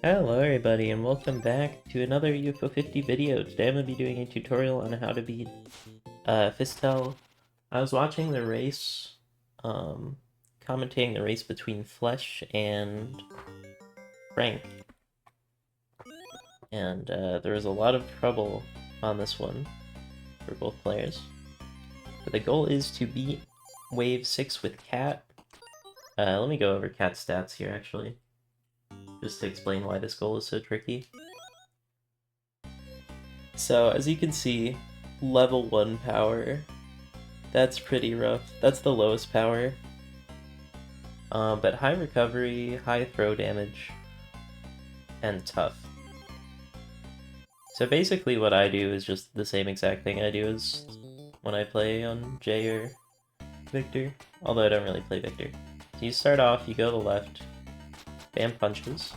Hello everybody and welcome back to another UFO 50 video. Today I'm going to be doing a tutorial on how to beat Fistel. I was watching the race, commentating the race between Flesh and Frank, and there was a lot of trouble on this one for both players. But the goal is to beat Wave 6 with Cat. Let me go over Cat's stats here actually, just to explain why this goal is so tricky. So, as you can see, level 1 power, that's pretty rough. That's the lowest power. But high recovery, high throw damage, and tough. So basically what I do is just the same exact thing I do as when I play on Jay or Victor, although I don't really play Victor. So you start off, you go to the left, bam punches.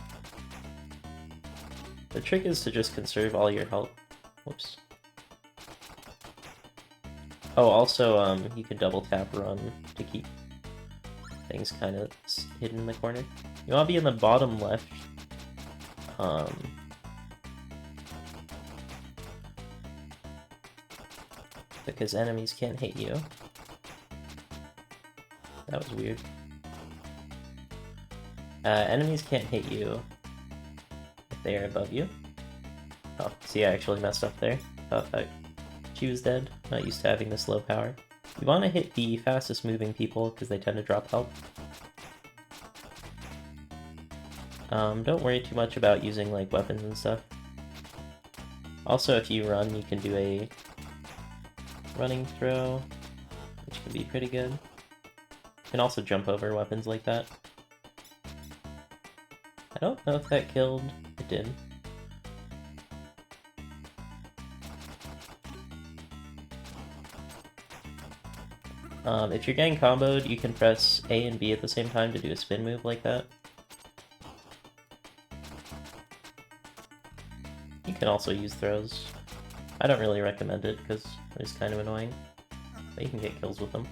The trick is to just conserve all your health. Whoops. Oh, also, you can double tap run to keep things kind of hidden in the corner. You want to be in the bottom left. Because enemies can't hit you. That was weird. Enemies can't hit you if they are above you. Oh, see, I actually messed up there. Thought that she was dead. Not used to having this low power. You want to hit the fastest moving people because they tend to drop health. Don't worry too much about using like weapons and stuff. Also, if you run, you can do a running throw, which can be pretty good. You can also jump over weapons like that. I don't know if that killed. It did. If you're getting comboed, you can press A and B at the same time to do a spin move like that. You can also use throws. I don't really recommend it because it's kind of annoying, but you can get kills with them.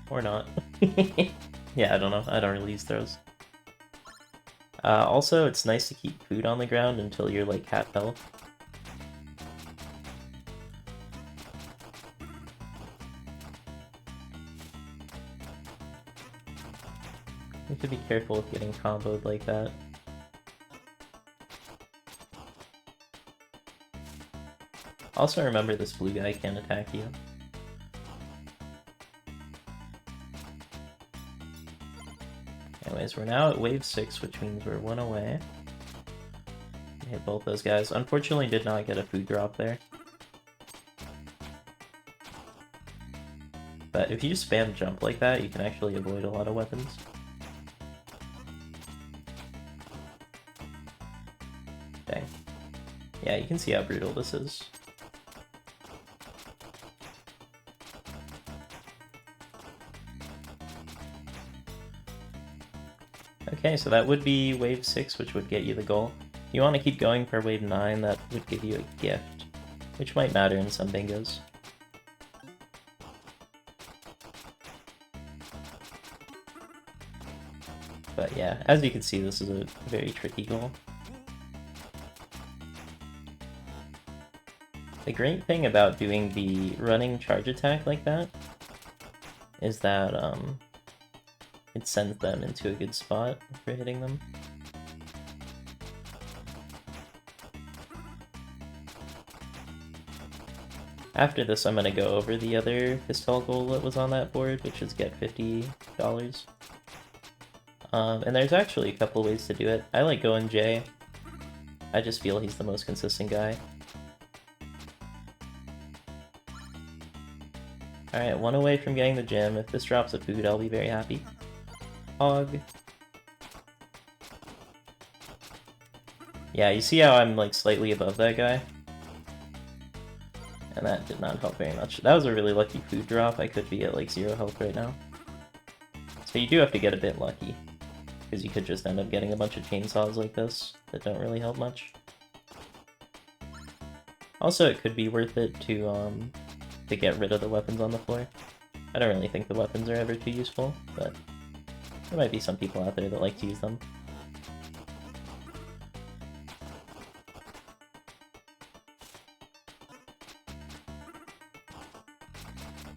Or not. Yeah, I don't know. I don't really use throws. Also, it's nice to keep food on the ground until you're like half health. You have to be careful with getting comboed like that. Also remember this blue guy can't attack you. Anyways, we're now at wave 6, which means we're 1 away. Hit both those guys. Unfortunately did not get a food drop there. But if you just spam jump like that, you can actually avoid a lot of weapons. Dang. Yeah, you can see how brutal this is. Okay, so that would be wave 6, which would get you the goal. If you want to keep going for wave 9, that would give you a gift, which might matter in some bingos. But yeah, as you can see, this is a very tricky goal. The great thing about doing the running charge attack like that is that it sends them into a good spot for hitting them. After this, I'm going to go over the other pistol goal that was on that board, which is get $50. And there's actually a couple ways to do it. I like going J. I just feel he's the most consistent guy. Alright, 1 away from getting the gem. If this drops a food, I'll be very happy. Hog. Yeah, you see how I'm like slightly above that guy? And that did not help very much. That was a really lucky food drop. I could be at like 0 health right now. So you do have to get a bit lucky, because you could just end up getting a bunch of chainsaws like this that don't really help much. Also, it could be worth it to get rid of the weapons on the floor. I don't really think the weapons are ever too useful, but there might be some people out there that like to use them.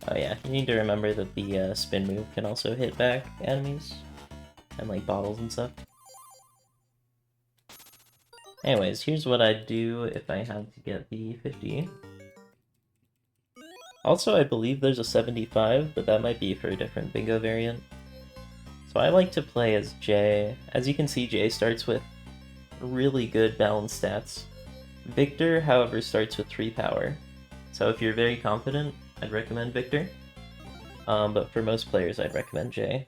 Oh yeah, you need to remember that the spin move can also hit back enemies. And like bottles and stuff. Anyways, here's what I'd do if I had to get the 50. Also, I believe there's a 75, but that might be for a different bingo variant. So I like to play as Jay. As you can see, Jay starts with really good balanced stats. Victor, however, starts with 3 power. So if you're very confident, I'd recommend Victor. But for most players, I'd recommend Jay.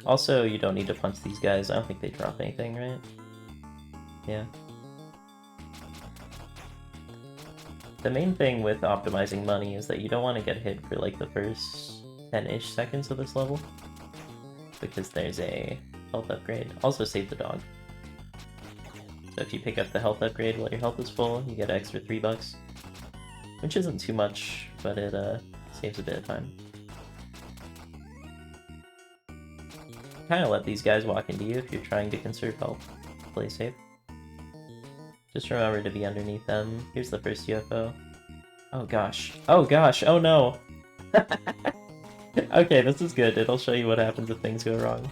Also, you don't need to punch these guys. I don't think they drop anything, right? Yeah. The main thing with optimizing money is that you don't want to get hit for like the first 10-ish seconds of this level. Because there's a health upgrade. Also save the dog. So if you pick up the health upgrade while your health is full, you get an extra $3. Which isn't too much, but it saves a bit of time. Kinda let these guys walk into you if you're trying to conserve health. Play safe. Just remember to be underneath them. Here's the first UFO. Oh gosh. Oh gosh, oh no! Okay, this is good. It'll show you what happens if things go wrong.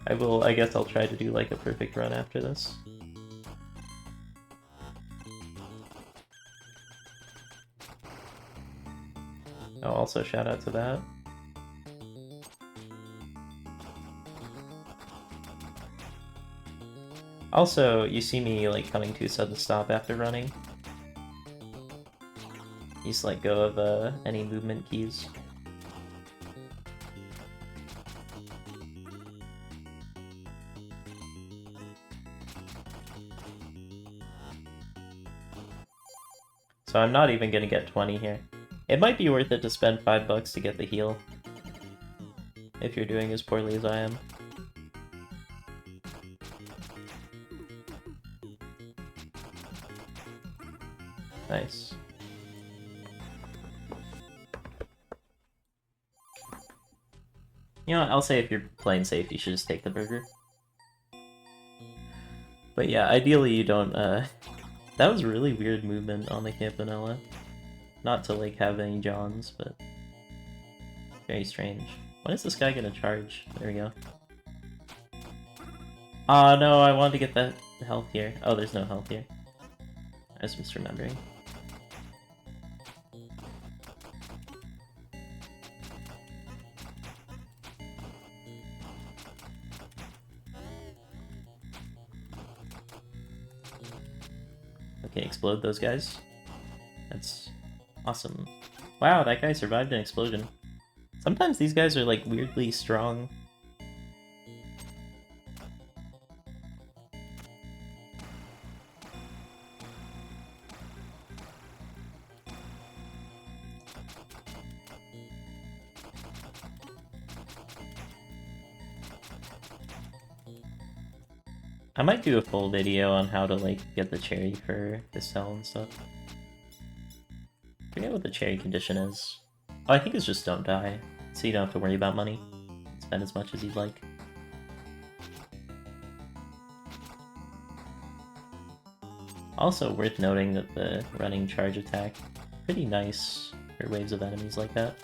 I guess I'll try to do like a perfect run after this. Oh, also shout out to that. Also, you see me like coming to a sudden stop after running. You just let go of any movement keys. So I'm not even gonna get 20 here. It might be worth it to spend $5 to get the heal. If you're doing as poorly as I am. Nice. You know what, I'll say if you're playing safe, you should just take the burger. But yeah, ideally you don't, That was really weird movement on the Campanella. Not to, like, have any Johns, but... very strange. When is this guy gonna charge? There we go. Aw, no, I wanted to get that health here. Oh, there's no health here. I was misremembering. Okay, explode those guys. That's awesome. Wow, that guy survived an explosion. Sometimes these guys are like weirdly strong. I might do a full video on how to like get the cherry for Fistel and stuff. I forget what the cherry condition is. Oh, I think it's just don't die, so you don't have to worry about money. Spend as much as you'd like. Also worth noting that the running charge attack, pretty nice for waves of enemies like that.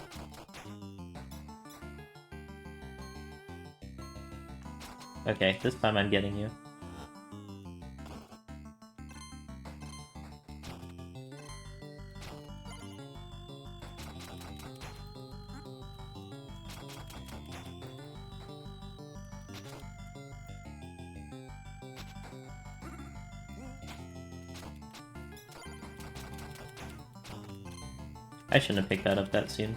Okay, this time I'm getting you. I shouldn't have picked that up that soon.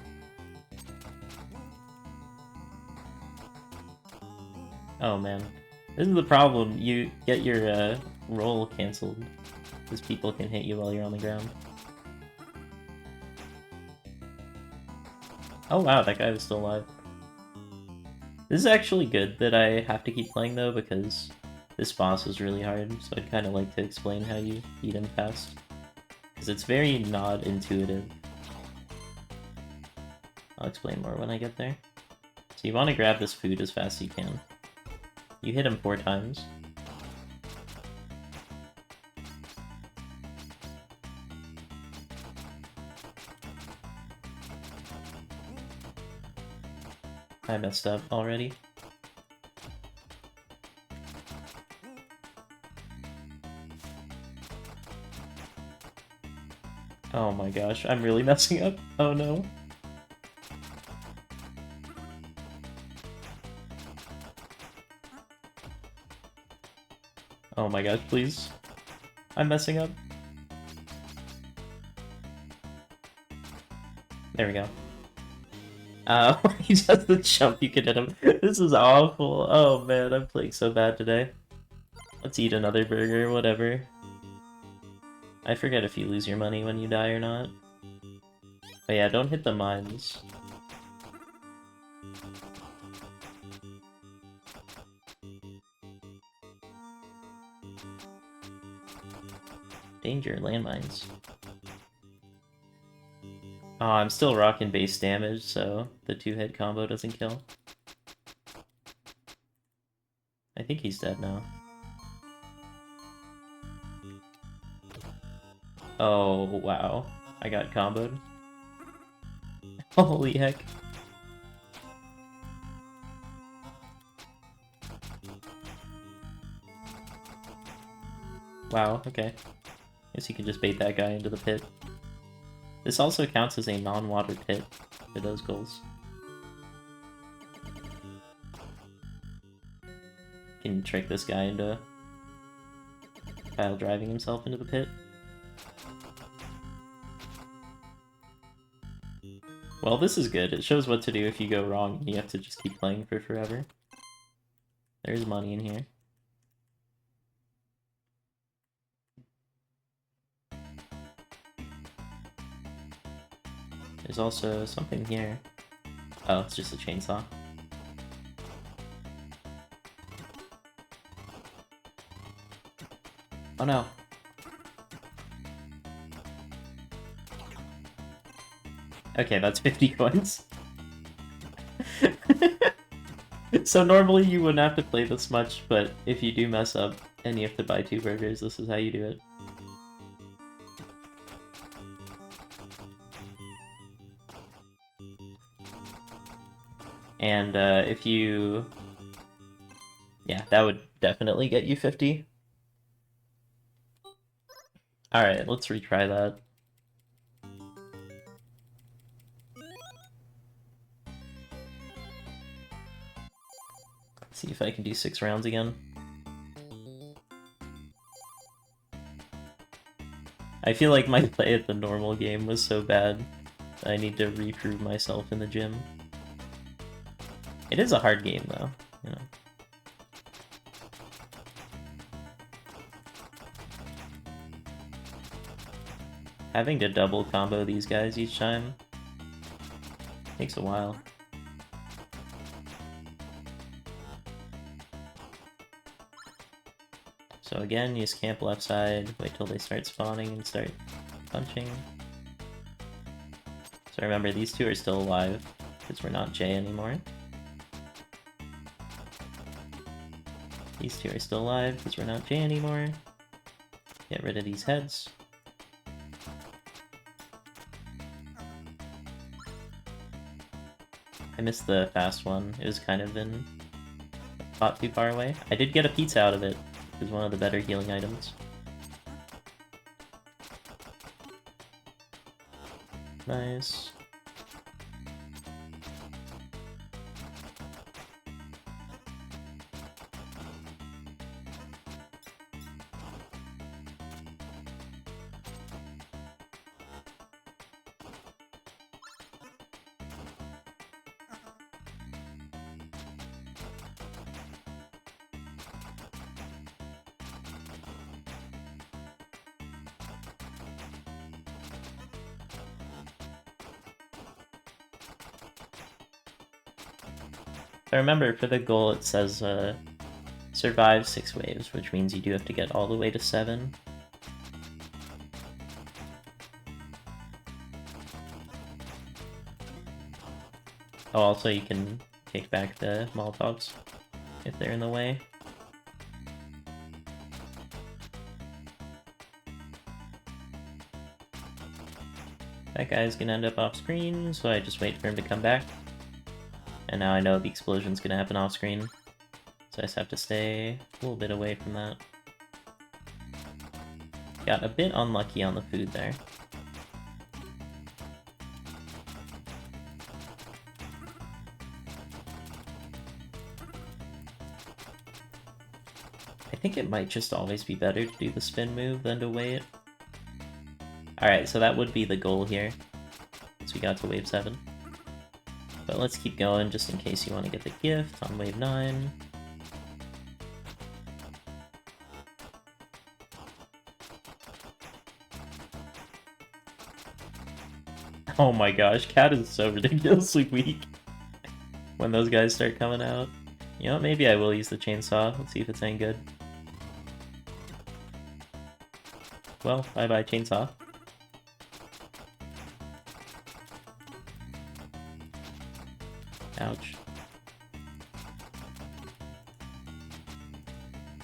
Oh man. This is the problem. You get your roll cancelled, because people can hit you while you're on the ground. Oh wow, that guy was still alive. This is actually good that I have to keep playing though, because this boss is really hard, so I'd kind of like to explain how you beat him fast. Because it's very not intuitive. I'll explain more when I get there. So you want to grab this food as fast as you can. You hit him 4 times. I messed up already. Oh my gosh, I'm really messing up. Oh no. Oh my gosh, please. I'm messing up. There we go. He does the jump, you can hit him. This is awful. Oh man, I'm playing so bad today. Let's eat another burger, whatever. I forget if you lose your money when you die or not. But yeah, don't hit the mines. Danger, landmines. Oh, I'm still rocking base damage, so the 2-hit combo doesn't kill. I think he's dead now. Oh, wow. I got comboed. Holy heck. Wow, okay. Guess you can just bait that guy into the pit. This also counts as a non-water pit for those goals. Can trick this guy into pile driving himself into the pit. Well, this is good. It shows what to do if you go wrong and you have to just keep playing for forever. There's money in here. There's also something here. Oh, it's just a chainsaw. Oh no. Okay, that's 50 coins. So normally you wouldn't have to play this much, but if you do mess up and you have to buy 2 burgers, this is how you do it. And if you... Yeah, that would definitely get you 50. Alright, let's retry that. See if I can do 6 rounds again. I feel like my play at the normal game was so bad. I need to reprove myself in the gym. It is a hard game, though, you know. Having to double combo these guys each time takes a while. So again, use camp left side, wait till they start spawning and start punching. So remember, these 2 are still alive, because we're not J anymore. These 2 are still alive, because we're not J anymore. Get rid of these heads. I missed the fast one, it was kind of in spot too far away. I did get a pizza out of it. It was one of the better healing items. Nice. I remember for the goal it says survive 6 waves, which means you do have to get all the way to 7. Oh, also you can take back the Molotovs if they're in the way. That guy's gonna end up off screen, so I just wait for him to come back. And now I know the explosion's gonna happen off screen. So I just have to stay a little bit away from that. Got a bit unlucky on the food there. I think it might just always be better to do the spin move than to wait. Alright, so that would be the goal here, once we got to wave 7. But let's keep going, just in case you want to get the gift on wave 9. Oh my gosh, Cat is so ridiculously weak when those guys start coming out. You know, maybe I will use the chainsaw. Let's see if it's any good. Well, bye-bye chainsaw. Ouch.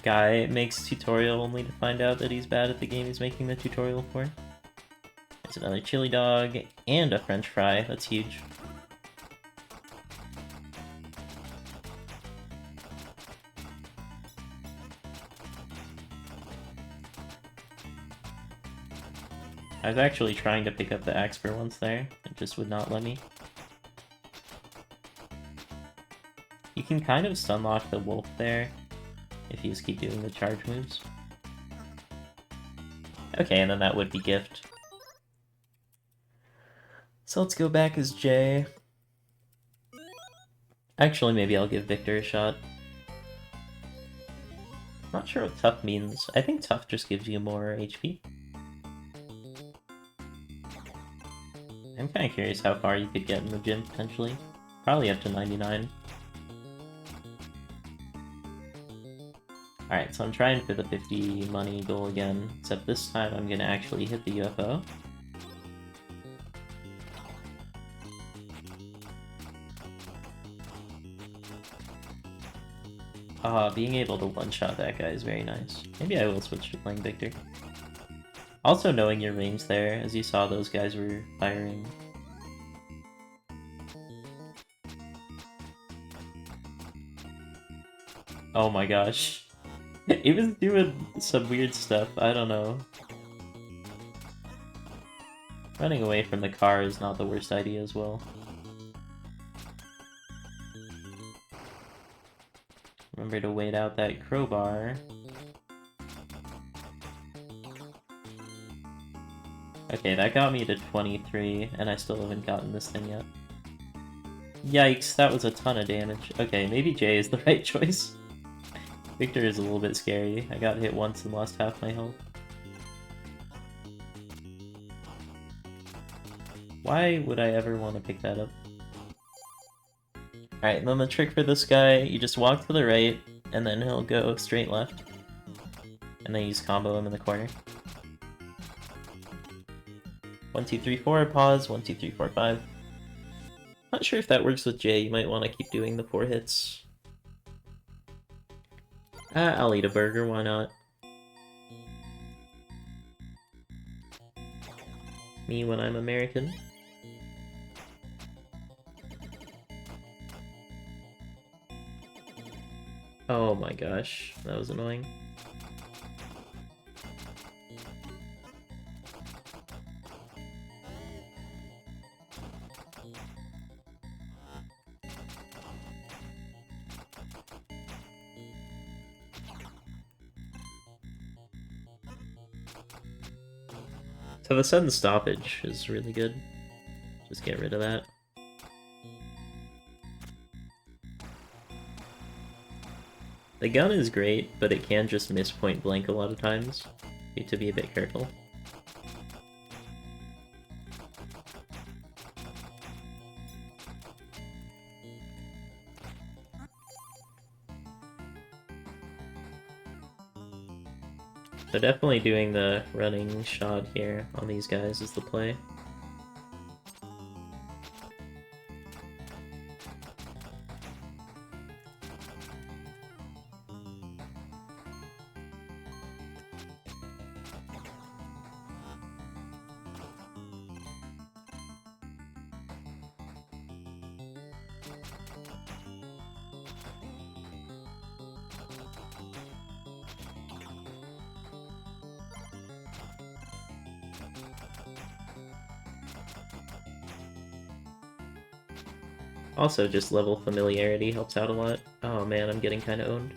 Guy makes tutorial only to find out that he's bad at the game he's making the tutorial for. There's another chili dog and a french fry. That's huge. I was actually trying to pick up the axe for once there. It just would not let me. You can kind of stunlock the wolf there if you just keep doing the charge moves. Okay, and then that would be gift. So let's go back as Jay. Actually, maybe I'll give Victor a shot. Not sure what tough means. I think tough just gives you more HP. I'm kind of curious how far you could get in the gym, potentially. Probably up to 99. Alright, so I'm trying for the 50 money goal again, except this time I'm gonna actually hit the UFO. Being able to one-shot that guy is very nice. Maybe I will switch to playing Victor. Also knowing your range there, as you saw those guys were firing. Oh my gosh. He was doing some weird stuff, I don't know. Running away from the car is not the worst idea as well. Remember to wait out that crowbar. Okay, that got me to 23, and I still haven't gotten this thing yet. Yikes, that was a ton of damage. Okay, maybe Jay is the right choice. Victor is a little bit scary. I got hit once and lost half my health. Why would I ever want to pick that up? Alright, and then the trick for this guy, you just walk to the right, and then he'll go straight left. And then you just combo him in the corner. 1, 2, 3, 4, pause, 1, 2, 3, 4, 5. Not sure if that works with Jay, you might want to keep doing the 4 hits. I'll eat a burger, why not? Me when I'm American. Oh my gosh, that was annoying. So the sudden stoppage is really good. Just get rid of that. The gun is great, but it can just miss point blank a lot of times. You need to be a bit careful. So definitely doing the running shot here on these guys is the play. Also, just level familiarity helps out a lot. Oh man, I'm getting kind of owned.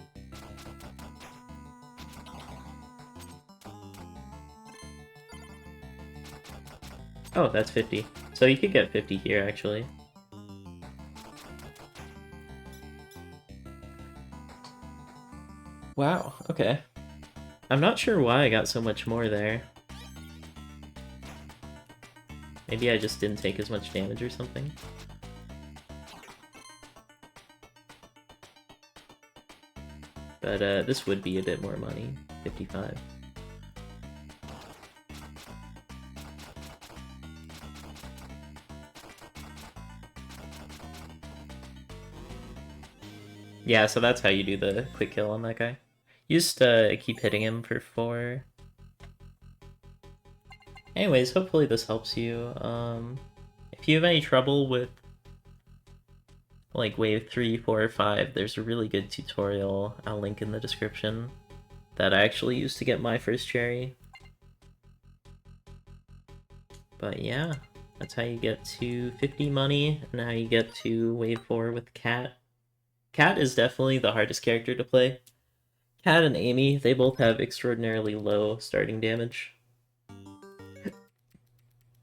Oh, that's 50. So you could get 50 here, actually. Wow, okay. I'm not sure why I got so much more there. Maybe I just didn't take as much damage or something. But this would be a bit more money. 55. Yeah, so that's how you do the quick kill on that guy. You just keep hitting him for 4. Anyways, hopefully this helps you. If you have any trouble with like wave 3, 4, or 5, there's a really good tutorial I'll link in the description that I actually used to get my first cherry. But yeah, that's how you get to 50 money, and how you get to wave 4 with Cat. Cat is definitely the hardest character to play. Cat and Amy, they both have extraordinarily low starting damage.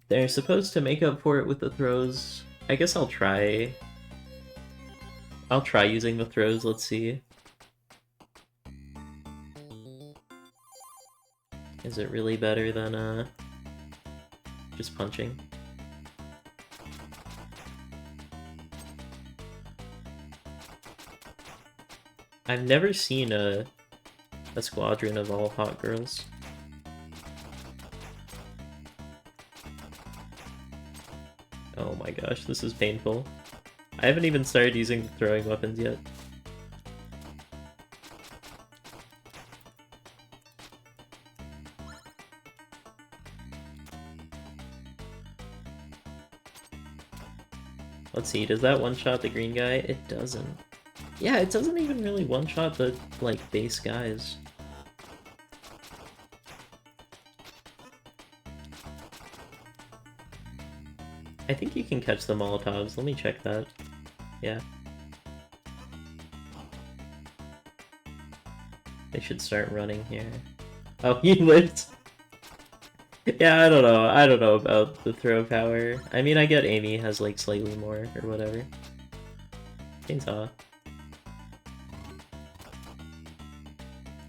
They're supposed to make up for it with the throws. I guess I'll try using the throws, let's see. Is it really better than just punching? I've never seen a squadron of all hot girls. Oh my gosh, this is painful. I haven't even started using throwing weapons yet. Let's see, does that one-shot the green guy? It doesn't. Yeah, it doesn't even really one-shot the, like, base guys. I think you can catch the Molotovs. Let me check that. Yeah. They should start running here. Oh, he lived! Yeah, I don't know. I don't know about the throw power. I mean, I get Amy has, like, slightly more, or whatever. Chainsaw.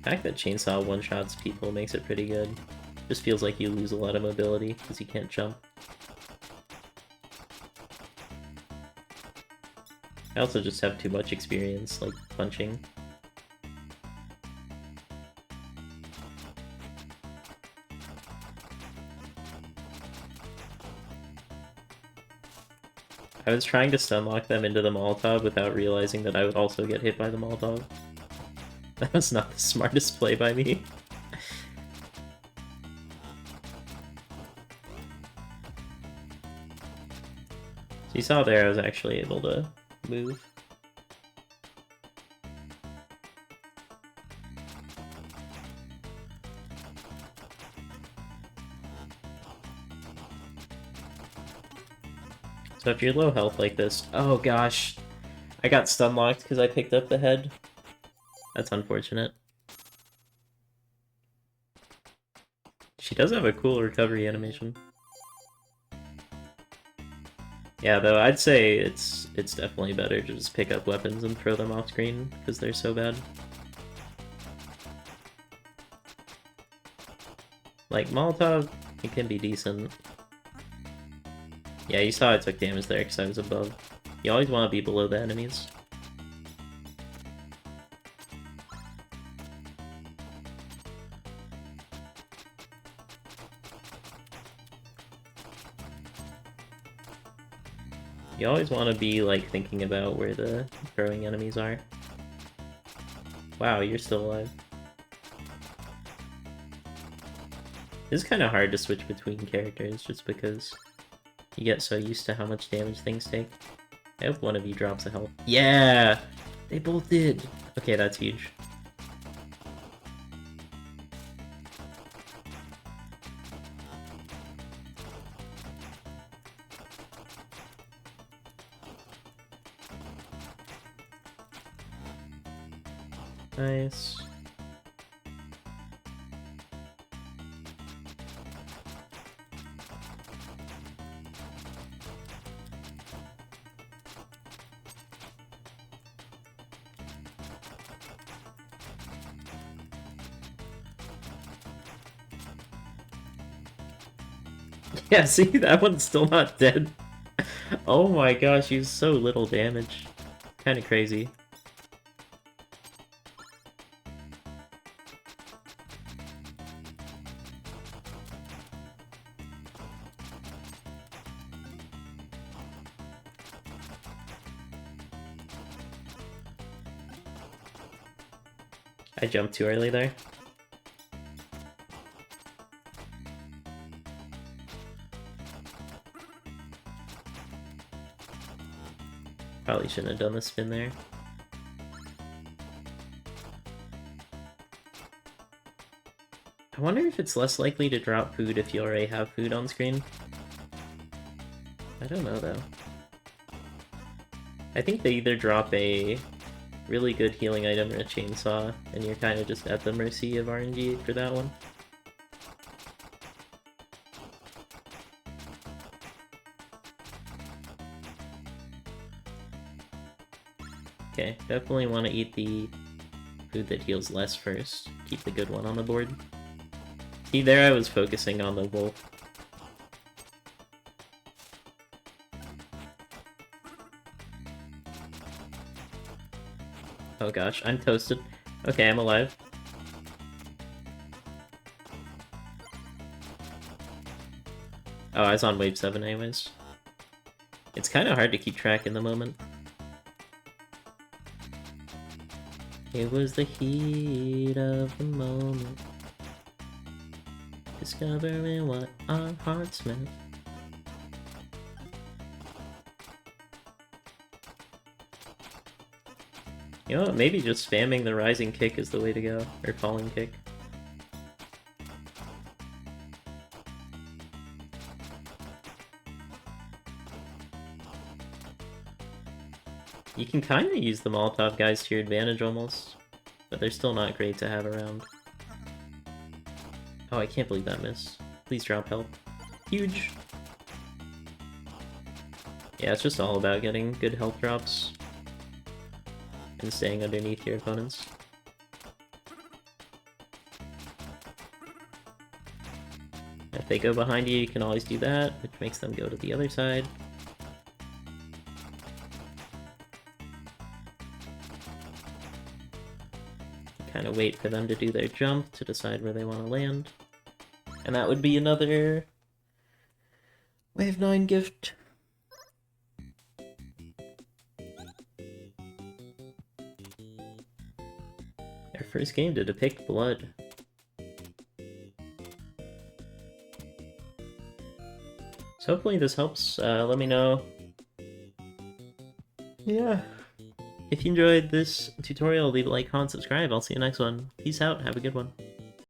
The fact that Chainsaw one-shots people makes it pretty good. Just feels like you lose a lot of mobility, because you can't jump. I also just have too much experience, like, punching. I was trying to stunlock them into the Molotov without realizing that I would also get hit by the Molotov. That was not the smartest play by me. So you saw there I was actually able to move. So if you're low health like this... Oh gosh! I got stun locked because I picked up the head. That's unfortunate. She does have a cool recovery animation. Yeah, though, I'd say it's definitely better to just pick up weapons and throw them off screen, because they're so bad. Like, Molotov, it can be decent. Yeah, you saw I took damage there because I was above. You always want to be below the enemies. You always want to be, like, thinking about where the throwing enemies are. Wow, you're still alive. It's kind of hard to switch between characters just because you get so used to how much damage things take. I hope one of you drops a health. Yeah! They both did! Okay, that's huge. Nice. Yeah, see, that one's still not dead. Oh my gosh, he's so little damage. Kinda crazy. I jumped too early there. Probably shouldn't have done the spin there. I wonder if it's less likely to drop food if you already have food on screen. I don't know though. I think they either drop a really good healing item or a chainsaw, and you're kind of just at the mercy of RNG for that one. Okay, definitely want to eat the food that heals less first. Keep the good one on the board. See, there I was focusing on the wolf. Oh gosh, I'm toasted. Okay, I'm alive. Oh, I was on wave 7 anyways. It's kind of hard to keep track in the moment. It was the heat of the moment, discovering what our hearts meant. You know what, maybe just spamming the rising kick is the way to go, or falling kick. You can kind of use the Molotov guys to your advantage almost, but they're still not great to have around. Oh, I can't believe that missed. Please drop help. Huge! Yeah, it's just all about getting good health drops and staying underneath your opponents. If they go behind you, you can always do that, which makes them go to the other side. Kind of wait for them to do their jump to decide where they want to land. And that would be another Wave 9 gift. Their first game to depict blood. So hopefully this helps. Let me know. Yeah. If you enjoyed this tutorial, leave a like, comment, subscribe. I'll see you next one. Peace out. Have a good one.